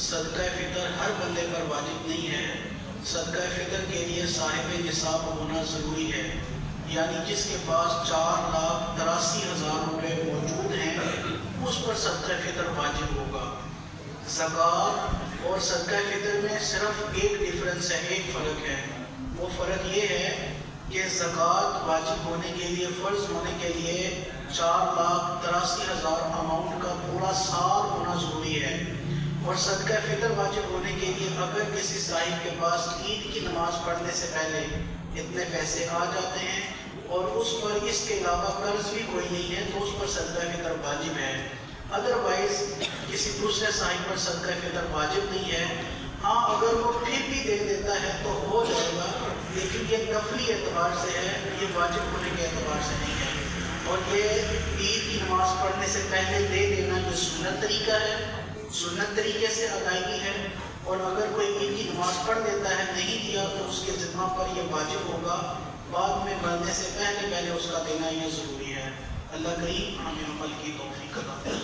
صدقہ فطر ہر بندے پر واجب نہیں ہے۔ صدقہ فطر کے لیے صاحب نصاب ہونا ضروری ہے، یعنی جس کے پاس 4,83,000 روپے موجود ہیں اس پر صدقہ فطر واجب ہوگا۔ زکوٰۃ اور صدقہ فطر میں صرف ایک ڈفرنس ہے، ایک فرق ہے۔ وہ فرق یہ ہے کہ زکوٰۃ واجب ہونے کے لیے، فرض ہونے کے لیے 4,83,000 اماؤنٹ کا پورا سال ہونا ضروری ہے، اور صدقہ فطر واجب ہونے کے لیے اگر کسی صاحب کے پاس عید کی نماز پڑھنے سے پہلے اتنے پیسے آ جاتے ہیں اور اس پر اس کے علاوہ قرض بھی کوئی نہیں ہے تو اس پر صدقہ فطر واجب ہے۔ ادروائز کسی دوسرے صاحب پر صدقہ فطر واجب نہیں ہے۔ ہاں اگر وہ پھر بھی دے دیتا ہے تو ہو جائے گا، لیکن یہ نفلی اعتبار سے ہے، یہ واجب ہونے کے اعتبار سے نہیں ہے۔ اور یہ عید کی نماز پڑھنے سے پہلے دے دینا جو سنت طریقہ ہے، سنت طریقے سے ادائیگی ہے، اور اگر کوئی عید کی نماز پڑھ دیتا ہے نہیں دیا تو اس کے ذمہ پر یہ واجب ہوگا، بعد میں بڑھنے سے پہلے اس کا دینا یہ ضروری ہے۔ اللہ کریم ہمیں عمل کی توفیق عطا فرمائے۔